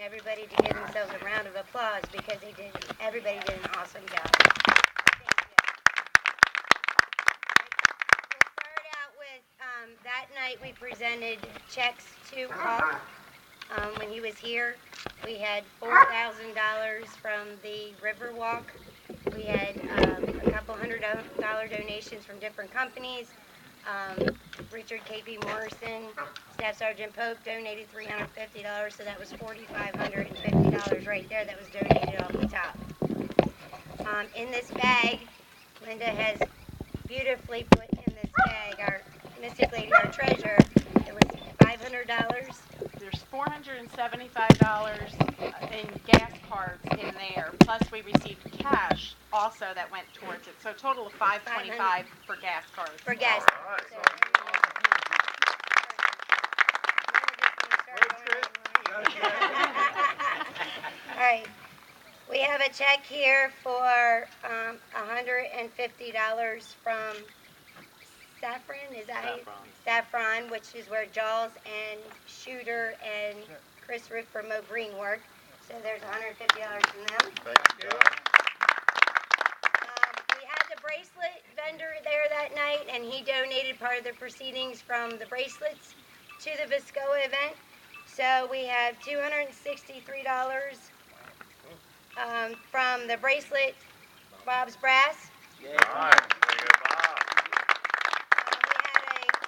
everybody to give themselves a round of applause because everybody did an awesome job. We'll start out with, that night we presented checks to Hawk. When he was here, we had $4,000 from the Riverwalk. We had a couple $100 donations from different companies. Richard K.P. Morrison, Staff Sergeant Pope donated $350, so that was $4,550 right there that was donated off the top. In this bag, Linda has beautifully put in this bag, our Mystic Lady, our treasurer, it was $500. There's $475 in gas cards in there, plus we received cash also that went towards it. So a total of $525 for gas cards. For gas. All right. All right. We have a check here for $150 from Saffron. Is that Saffron, which is where Jaws and Shooter and Chris Rick from Mo Green work. So there's $150 from them. Thank you. We had the bracelet vendor there that night, and he donated part of the proceedings from the bracelets to the Viscoa event. So we have $263 from the bracelet, Bob's Brass. All right. There you go, Bob. We had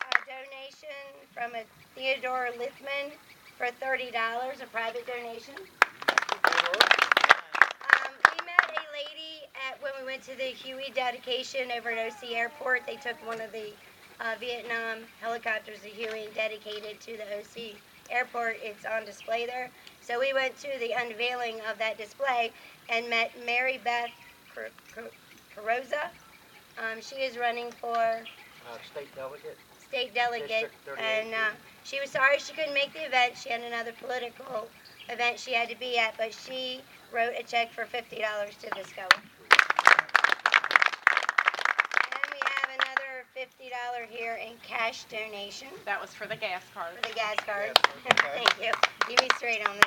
a donation from a Theodore Lithman for $30, a private donation. We met a lady when we went to the Huey dedication over at OC Airport. They took one of the Vietnam helicopters to Huey and dedicated it to the OC Airport. It's on display there. So we went to the unveiling of that display and met Mary Beth Carroza. She is running for State delegate. District 38. And she was sorry she couldn't make the event. She had another political event she had to be at, but she wrote a check for $50 to Viscoa. And we have another $50 here in cash donation. That was for the gas card. For the gas card. Thank you. Keep me straight on this.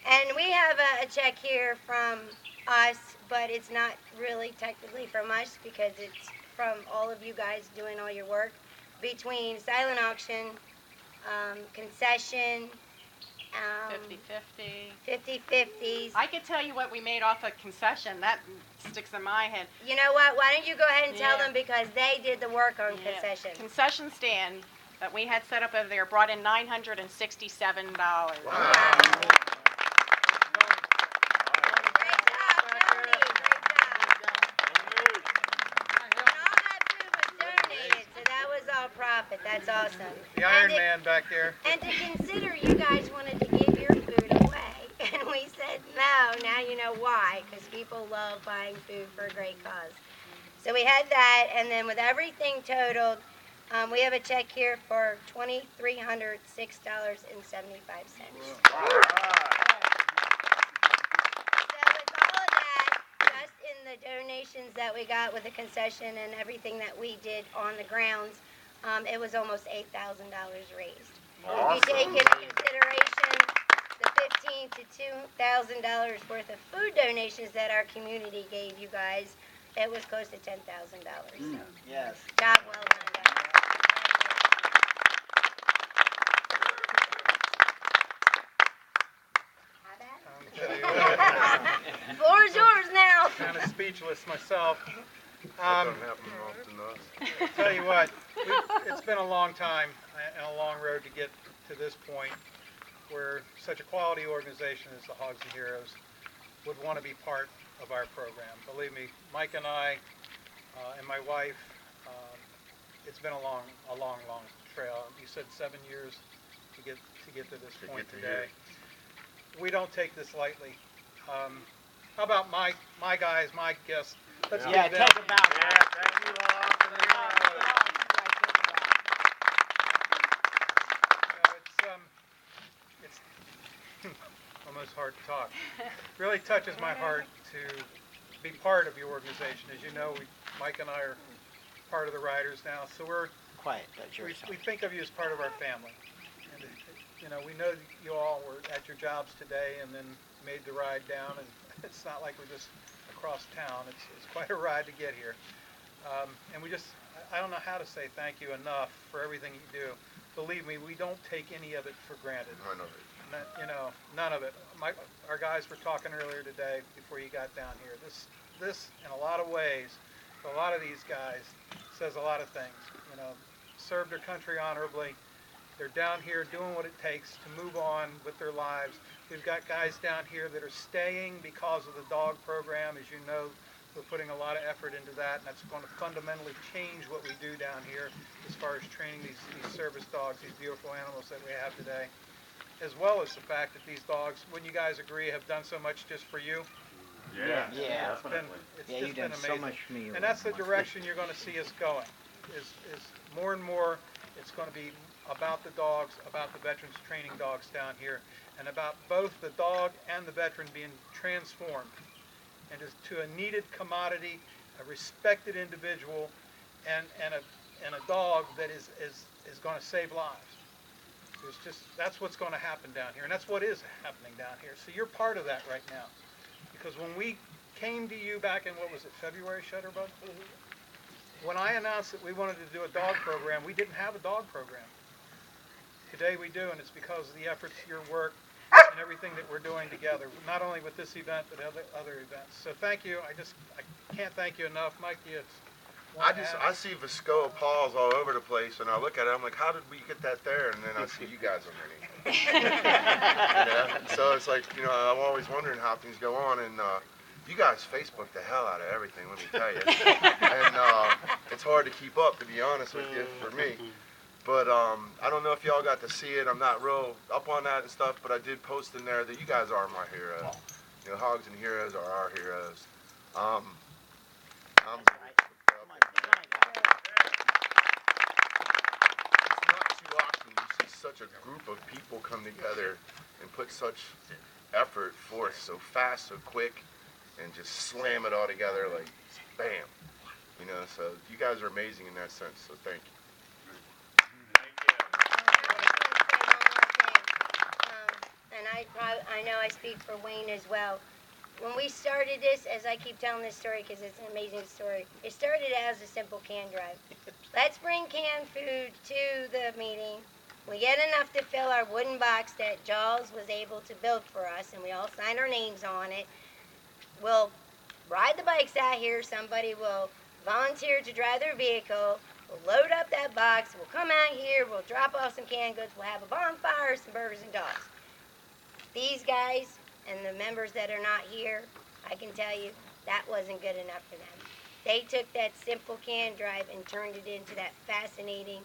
And we have a check here from us, but it's not really technically from us because it's from all of you guys doing all your work between silent auction, concession, 50/50s. I could tell you what we made off a concession. That sticks in my head. You know what? Why don't you go ahead and tell them because they did the work on concession. Concession stand that we had set up over there brought in $967. Wow. Profit. That's awesome. The Iron Man back there. And to consider you guys wanted to give your food away, and we said no. Now you know why, because people love buying food for a great cause. So we had that, and then with everything totaled, we have a check here for $2,306.75. The donations that we got with the concession and everything that we did on the grounds, it was almost $8,000 raised. Awesome. If you take into consideration the $1,500 to $2,000 worth of food donations that our community gave you guys, it was close to $10,000. So, yes. job well done, guys. Floor is yours now. Kind of speechless myself. That doesn't happen often enough. Tell you what, it's been a long time and a long road to get to this point where such a quality organization as the Hogs and Heroes would want to be part of our program. Believe me, Mike and I and my wife, it's been a long trail. You said 7 years to get to this point today. We don't take this lightly. How about my guys, my guests? Let's give them. Talk about that. Thank you all for the It's almost hard to talk. Really touches my heart to be part of your organization. As you know, Mike and I are part of the Riders now, so Quiet, that's yours. we think of you as part of our family. And you know, we know that you all were at your jobs today and then made the ride down, and it's not like we're just across town. It's quite a ride to get here. And I don't know how to say thank you enough for everything you do. Believe me, we don't take any of it for granted. I know. You know, none of it. Our guys were talking earlier today before you got down here. This, in a lot of ways, for a lot of these guys, says a lot of things. You know, served their country honorably. They're down here doing what it takes to move on with their lives. We've got guys down here that are staying because of the dog program. As you know, we're putting a lot of effort into that, and that's going to fundamentally change what we do down here as far as training these service dogs, these beautiful animals that we have today, as well as the fact that these dogs, wouldn't you guys agree, have done so much just for you? Yeah. It's Yeah, just you've been done amazing. so much for me. And that's the direction you're going to see us going, is more and more it's going to be about the dogs, about the veterans training dogs down here, and about both the dog and the veteran being transformed into a needed commodity, a respected individual, and a dog that is going to save lives. That's what's going to happen down here, and that's what is happening down here. So you're part of that right now. Because when we came to you back in, what was it, February, Shutterbug? When I announced that we wanted to do a dog program, we didn't have a dog program. Today we do, and it's because of the efforts, your work, and everything that we're doing together, not only with this event, but other events. So thank you. I can't thank you enough. Mike, do you want to add? I see Viscoa paws all over the place, and I look at it, I'm like, how did we get that there? And then I see you guys underneath. You know? So it's like, you know, I'm always wondering how things go on, and you guys Facebook the hell out of everything, let me tell you. And it's hard to keep up, to be honest with you, for me. But I don't know if y'all got to see it. I'm not real up on that and stuff, but I did post in there that you guys are my heroes. You know, Hogs and Heroes are our heroes. It's not too often you see such a group of people come together and put such effort forth so fast, so quick, and just slam it all together like bam. You know, so you guys are amazing in that sense, so thank you. And I know I speak for Wayne as well. When we started this, as I keep telling this story because it's an amazing story, it started as a simple can drive. Let's bring canned food to the meeting. We get enough to fill our wooden box that Jaws was able to build for us, and we all sign our names on it. We'll ride the bikes out here. Somebody will volunteer to drive their vehicle. We'll load up that box. We'll come out here. We'll drop off some canned goods. We'll have a bonfire, some burgers and dogs. These guys and the members that are not here, I can tell you, that wasn't good enough for them. They took that simple can drive and turned it into that fascinating,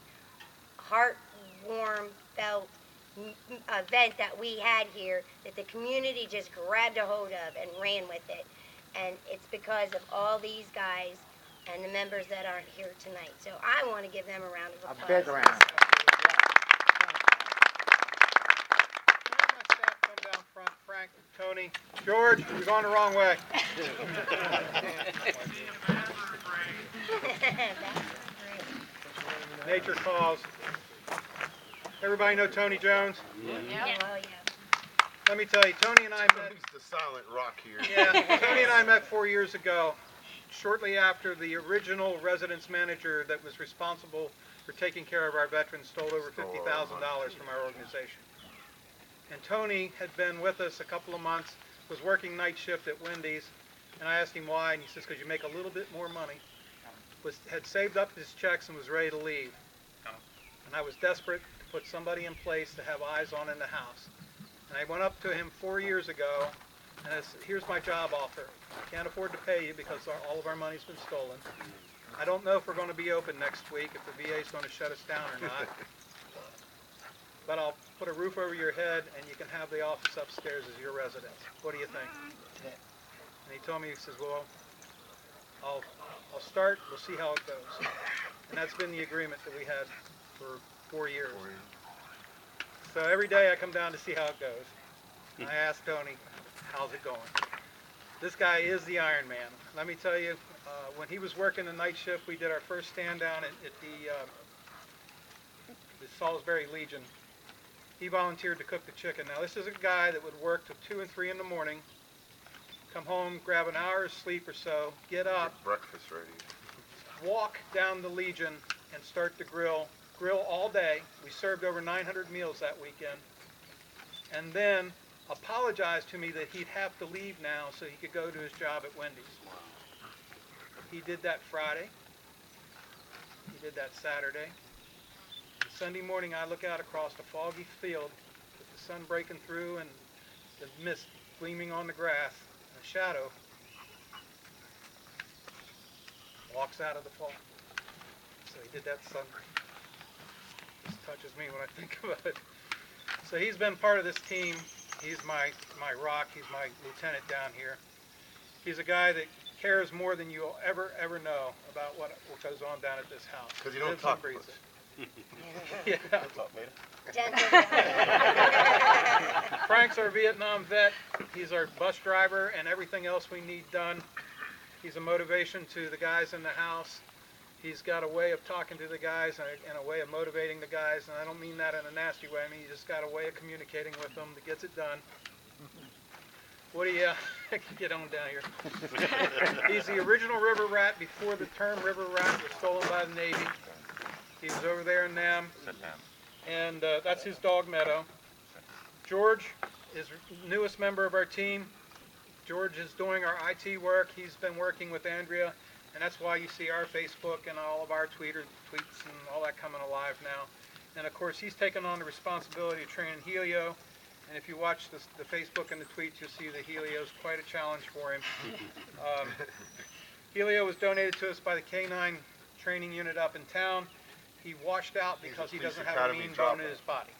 heart-warm felt event that we had here that the community just grabbed a hold of and ran with it. And it's because of all these guys and the members that aren't here tonight. So I want to give them a round of applause. A big round. Frank, Tony, George, you're going the wrong way. Nature calls. Everybody know Tony Jones? Yeah. Let me tell you, Tony and I met. Tony's the silent rock here. Yeah, Tony and I met 4 years ago, shortly after the original residence manager that was responsible for taking care of our veterans stole over $50,000 from our organization. And Tony had been with us a couple of months, was working night shift at Wendy's, and I asked him why, and he says, because you make a little bit more money. Had saved up his checks and was ready to leave. And I was desperate to put somebody in place to have eyes on in the house. And I went up to him 4 years ago, and I said, here's my job offer. I can't afford to pay you because all of our money's been stolen. I don't know if we're going to be open next week, if the VA's going to shut us down or not. But I'll put a roof over your head, and you can have the office upstairs as your residence. What do you think? And he told me, he says, well, I'll start, we'll see how it goes. And that's been the agreement that we had for 4 years. So every day I come down to see how it goes. And I ask Tony, how's it going? This guy is the Iron Man. Let me tell you, when he was working the night shift, we did our first stand down at the Salisbury Legion. he volunteered to cook the chicken. Now this is a guy that would work till 2 and 3 in the morning, come home, grab an hour's sleep or so, get up, Get breakfast ready. walk down the Legion and start to grill all day. We served over 900 meals that weekend. And then apologized to me that he'd have to leave now so he could go to his job at Wendy's. He did that Friday. He did that Saturday. And Sunday morning I look out across a foggy field with the sun breaking through and the mist gleaming on the grass, and a shadow walks out of the fog. So he did that Sunday. Just touches me when I think about it. So he's been part of this team. He's my rock. He's my lieutenant down here. He's a guy that cares more than you'll ever know about what goes on down at this house. Because you don't Lives talk and breathes much. it. Yeah. Gentlemen. Frank's our Vietnam vet. He's our bus driver and everything else we need done. He's a motivation to the guys in the house. He's got a way of talking to the guys and a way of motivating the guys, and I don't mean that in a nasty way. I mean, he just got a way of communicating with them that gets it done. Woody, get on down here. He's the original river rat before the term river rat was stolen by the Navy. He was over there in Nam, and that's his dog Meadow. George is the newest member of our team. George is doing our IT work. He's been working with Andrea, and that's why you see our Facebook and all of our tweets and all that coming alive now. And of course, he's taken on the responsibility of training Helio. And if you watch the Facebook and the tweets, you'll see that Helio is quite a challenge for him. Helio was donated to us by the K9 training unit up in town. He washed out because he doesn't have a mean bone in his body.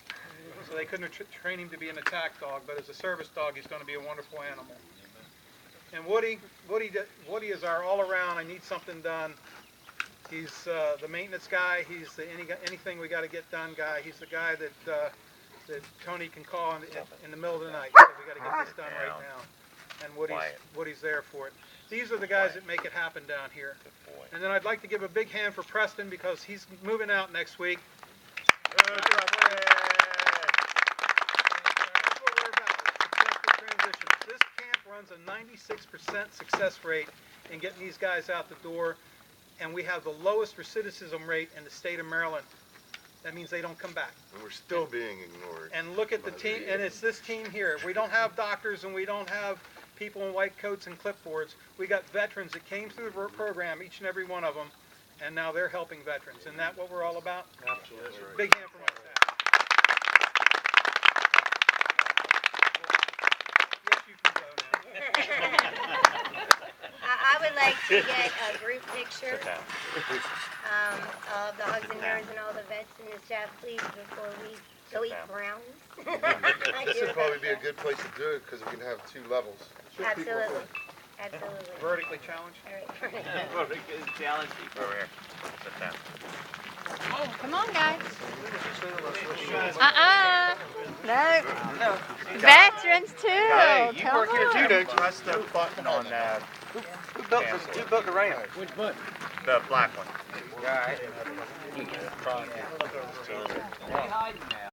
So they couldn't train him to be an attack dog, but as a service dog, he's going to be a wonderful animal. And Woody is our all-around, I need something done. He's the maintenance guy. He's the anything we got to get done guy. He's the guy that Tony can call in the middle of the night. So we got to get this done right now. And Woody's there for it. These are the guys that make it happen down here. And then I'd like to give a big hand for Preston because he's moving out next week. That's what we're about, successful transitions. This camp runs a 96% success rate in getting these guys out the door, and we have the lowest recidivism rate in the state of Maryland. That means they don't come back. And we're still being ignored. And look at the team, and it's this team here. We don't have doctors and we don't have people in white coats and clipboards. We got veterans that came through the program, each and every one of them, and now they're helping veterans. Isn't that what we're all about? Absolutely. Big hand for my staff. Yes, you can go now. I would like to get a group picture of the Hugs and Heroes and all the vets and the staff, please, before we go eat browns. This would probably be a good place to do it because we can have 2 levels. Absolutely. Absolutely. Vertically challenged. All right. Challenge people over here. Sit down. Oh, come on, guys. No. Veterans too. Hey, you Come work here too, on. don't you? Press the button on Who built the ramp? which button? The black one. Alright. Stay hiding now.